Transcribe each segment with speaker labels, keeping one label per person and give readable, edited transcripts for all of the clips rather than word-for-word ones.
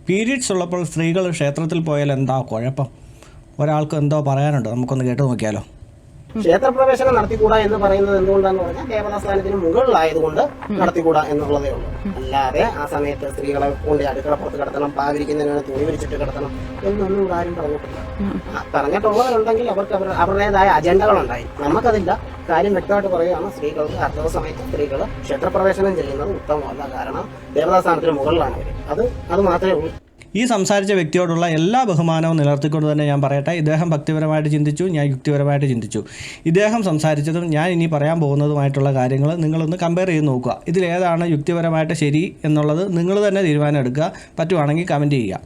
Speaker 1: Periods ഉള്ളപ്പോൾ സ്ത്രീകൾ ക്ഷേത്രത്തിൽ പോയാൽ എന്താ കുഴപ്പം? ഒരാൾക്ക് എന്തോ പറയാനുണ്ട്, നമുക്കൊന്ന് കേട്ടു നോക്കിയാലോ.
Speaker 2: ക്ഷേത്രപ്രവേശനം നടത്തിക്കൂടാ എന്ന് പറയുന്നത് എന്തുകൊണ്ടാന്ന് പറഞ്ഞാൽ ദേവതാസ്ഥാനത്തിന് മുകളിലായതുകൊണ്ട് നടത്തിക്കൂടാ എന്നുള്ളതേ ഉള്ളൂ. അല്ലാതെ ആ സമയത്ത് സ്ത്രീകളെ കൊണ്ട് അടുക്കള പുറത്ത് കിടത്തണം, പാവിരിക്കുന്നതിന് തുണി വിരിച്ചിട്ട് കിടത്തണം എന്നൊന്നും ഇവിടെ ആരും പറഞ്ഞിട്ടില്ല. പറഞ്ഞിട്ടുള്ളവരുണ്ടെങ്കിൽ അവർക്ക് അവരുടേതായ അജണ്ടകളുണ്ടായി. നമുക്കതില്ല. കാര്യം വ്യക്തമായിട്ട് പറയുകയാണ്, സ്ത്രീകൾക്ക് അർദ്ധ സമയത്ത് സ്ത്രീകൾ ക്ഷേത്രപ്രവേശനം ചെയ്യുന്നത് ഉത്തമമല്ല. കാരണം ദേവതാസ്ഥാനത്തിന് മുകളിലാണ് അവർ. അത് മാത്രമേ ഉള്ളൂ.
Speaker 1: ഈ സംസാരിച്ച വ്യക്തിയോടുള്ള എല്ലാ ബഹുമാനവും നിലർത്തിക്കൊണ്ട് തന്നെ ഞാൻ പറയട്ടെ, ഇദ്ദേഹം ഭക്തിപരമായിട്ട് ചിന്തിച്ചു, ഞാൻ യുക്തിപരമായിട്ട് ചിന്തിച്ചു. ഇദ്ദേഹം സംസാരിച്ചതും ഞാൻ ഇനി പറയാൻ പോകുന്നതുമായിട്ടുള്ള കാര്യങ്ങൾ നിങ്ങളൊന്ന് കമ്പയർ ചെയ്ത് നോക്കുക. ഇതിലേതാണ് യുക്തിപരമായിട്ട് ശരി എന്നുള്ളത് നിങ്ങൾ തന്നെ തീരുമാനം എടുക്കുക. പറ്റുവാണെങ്കിൽ കമൻറ്റ് ചെയ്യുക.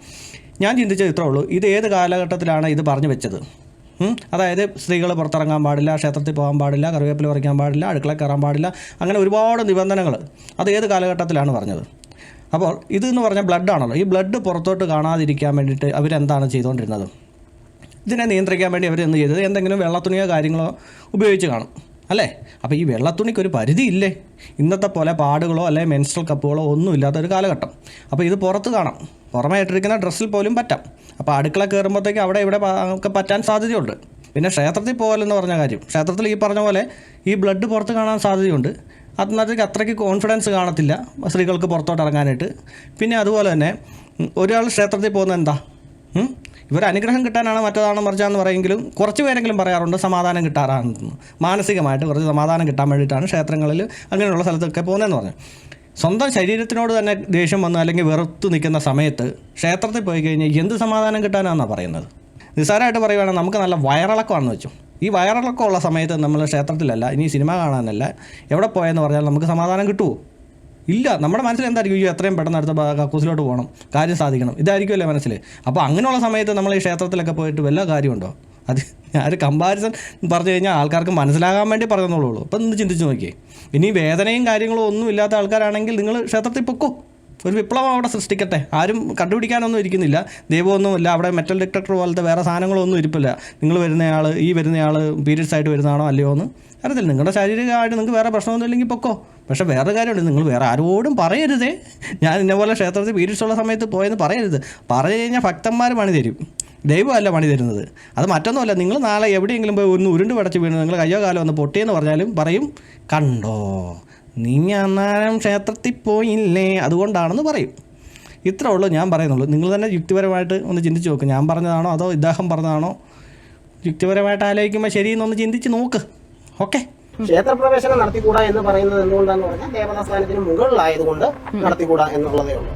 Speaker 1: ഞാൻ ചിന്തിച്ചത് ഇത്രേ ഉള്ളൂ. ഇത് ഏത് കാലഘട്ടത്തിലാണ് ഇത് പറഞ്ഞു വെച്ചത്? അതായത് സ്ത്രീകൾ പുറത്തിറങ്ങാൻ പാടില്ല, ക്ഷേത്രത്തിൽ പോകാൻ പാടില്ല, കറിവേപ്പില പറിക്കാൻ പാടില്ല, അടുക്കള കയറാൻ പാടില്ല, അങ്ങനെ ഒരുപാട് നിബന്ധനകൾ. അത് ഏത് കാലഘട്ടത്തിലാണ് പറഞ്ഞത്? അപ്പോൾ ഇതെന്ന് പറഞ്ഞാൽ ബ്ലഡാണല്ലോ. ഈ ബ്ലഡ് പുറത്തോട്ട് കാണാതിരിക്കാൻ വേണ്ടിയിട്ട് അവരെന്താണ് ചെയ്തുകൊണ്ടിരുന്നത്? ഇതിനെ നിയന്ത്രിക്കാൻ വേണ്ടി അവരെന്ത് ചെയ്തത്? എന്തെങ്കിലും വെള്ളത്തുണിയോ കാര്യങ്ങളോ ഉപയോഗിച്ച് കാണും, അല്ലേ? അപ്പോൾ ഈ വെള്ളത്തുണിക്കൊരു പരിധിയില്ലേ? ഇന്നത്തെ പോലെ പാടുകളോ അല്ലെങ്കിൽ മെൻസ്ട്രൽ കപ്പുകളോ ഒന്നും ഇല്ലാത്തൊരു കാലഘട്ടം. അപ്പോൾ ഇത് പുറത്ത് കാണാം, പുറമേ ഇട്ടിരിക്കുന്ന ഡ്രസ്സിൽ പോലും പറ്റാം. അപ്പോൾ അടുക്കള കയറുമ്പോഴത്തേക്ക് അവിടെ ഇവിടെ ഒക്കെ പറ്റാൻ സാധ്യതയുണ്ട്. പിന്നെ ക്ഷേത്രത്തിൽ പോകലെന്ന് പറഞ്ഞ കാര്യം, ക്ഷേത്രത്തിൽ ഈ പറഞ്ഞ പോലെ ഈ ബ്ലഡ് പുറത്ത് കാണാൻ സാധ്യതയുണ്ട്. അതിനകത്തേക്ക് അത്രയ്ക്ക് കോൺഫിഡൻസ് കാണത്തില്ല സ്ത്രീകൾക്ക് പുറത്തോട്ട് ഇറങ്ങാനായിട്ട്. പിന്നെ അതുപോലെ തന്നെ ഒരാൾ ക്ഷേത്രത്തിൽ പോകുന്നത് എന്താ? ഇവർ അനുഗ്രഹം കിട്ടാനാണ്, മറ്റേതാണ് മറിച്ചാന്ന് പറയുമെങ്കിലും കുറച്ച് പേരെങ്കിലും പറയാറുണ്ട് സമാധാനം കിട്ടാറാണെന്ന്. മാനസികമായിട്ട് കുറച്ച് സമാധാനം കിട്ടാൻ വേണ്ടിയിട്ടാണ് ക്ഷേത്രങ്ങളിൽ അങ്ങനെയുള്ള സ്ഥലത്തൊക്കെ പോകുന്നതെന്ന് പറഞ്ഞു. സ്വന്തം ശരീരത്തിനോട് തന്നെ ദേഷ്യം വന്ന് അല്ലെങ്കിൽ വെറുത്ത് നിൽക്കുന്ന സമയത്ത് ക്ഷേത്രത്തിൽ പോയി കഴിഞ്ഞാൽ എന്ത് സമാധാനം കിട്ടാനാണെന്നാണ് പറയുന്നത്? നിസ്സാരമായിട്ട് പറയുകയാണെങ്കിൽ നമുക്ക് നല്ല വയറിളക്കമാണെന്ന് വെച്ചു. ഈ വയറിളക്കമുള്ള സമയത്ത് നമ്മൾ ക്ഷേത്രത്തിലല്ല, ഇനി സിനിമ കാണാനല്ല, എവിടെ പോയെന്ന് പറഞ്ഞാൽ നമുക്ക് സമാധാനം കിട്ടുമോ? ഇല്ല. നമ്മുടെ മനസ്സിൽ എന്തായിരിക്കും? ഈ എത്രയും പെട്ടെന്ന് അടുത്ത കക്കൂസിലോട്ട് പോകണം, കാര്യം സാധിക്കണം, ഇതായിരിക്കുമല്ലേ മനസ്സിൽ. അപ്പോൾ അങ്ങനെയുള്ള സമയത്ത് നമ്മൾ ഈ ക്ഷേത്രത്തിലൊക്കെ പോയിട്ട് വല്ല കാര്യമുണ്ടോ? അത് ഒരു കമ്പാരിസൺ പറഞ്ഞു കഴിഞ്ഞാൽ ആൾക്കാർക്ക് മനസ്സിലാകാൻ വേണ്ടി പറയുന്നുള്ളൂ. അപ്പോൾ ഒന്ന് ചിന്തിച്ച് നോക്കിയേ. ഇനി വേദനയും കാര്യങ്ങളും ഒന്നും ഇല്ലാത്ത ആൾക്കാരാണെങ്കിൽ നിങ്ങൾ ക്ഷേത്രത്തിൽ പൊക്കോ, ഒരു വിപ്ലവം അവിടെ സൃഷ്ടിക്കട്ടെ. ആരും കണ്ടുപിടിക്കാനൊന്നും ഇരിക്കുന്നില്ല, ദൈവമൊന്നുമില്ല അവിടെ. മെറ്റൽ ഡിറ്റക്ടർ പോലത്തെ വേറെ സാധനങ്ങളൊന്നും ഇരിപ്പില്ല. നിങ്ങൾ വരുന്നയാൾ പീരീഡ്സ് ആയിട്ട് വരുന്നതാണോ അല്ലയോ എന്ന് അറിയത്തില്ല. നിങ്ങളുടെ ശാരീരികമായിട്ട് നിങ്ങൾക്ക് വേറെ പ്രശ്നമൊന്നും ഇല്ലെങ്കിൽ പൊക്കോ. പക്ഷേ വേറെ കാര്യമുണ്ട്, നിങ്ങൾ വേറെ ആരോടും പറയരുതേ. ഞാൻ ഇന്നപോലെ ക്ഷേത്രത്തിൽ പീരീഡ്സ് ഉള്ള സമയത്ത് പോയെന്ന് പറയരുത്. പറഞ്ഞു കഴിഞ്ഞാൽ ഭക്തന്മാർ പണി തരും, ദൈവമല്ല പണി തരുന്നത്. അത് മറ്റൊന്നുമല്ല. നിങ്ങൾ നാളെ എവിടെയെങ്കിലും പോയി ഒന്ന് ഉരുണ്ട് പടച്ച് വീണ് നിങ്ങൾ കയ്യോ കാലോ ഒന്ന് പൊട്ടിയെന്ന് പറഞ്ഞാലും പറയും, കണ്ടോ നീ അന്നേരം ക്ഷേത്രത്തിൽ പോയില്ലേ, അതുകൊണ്ടാണെന്ന് പറയും. ഇത്രേ ഉള്ളൂ ഞാൻ പറയുന്നുള്ളൂ. നിങ്ങൾ തന്നെ യുക്തിപരമായിട്ട് ഒന്ന് ചിന്തിച്ച് നോക്ക്. ഞാൻ പറഞ്ഞതാണോ അതോ ഇദ്ദേഹം പറഞ്ഞതാണോ? യുക്തിപരമായിട്ട് ആലോചിക്കുമ്പോൾ ശരിയെന്നൊന്ന് ചിന്തിച്ച് നോക്ക്. ഓക്കെ.
Speaker 2: ക്ഷേത്രപ്രവേശനം നടത്തിക്കൂടാ എന്ന് പറയുന്നത് എന്തുകൊണ്ടാന്ന് പറഞ്ഞാൽ ദേവതാസ്ഥാനത്തിന് മുകളിലായതുകൊണ്ട് നടത്തിക്കൂടാ എന്നുള്ളതേ ഉള്ളൂ.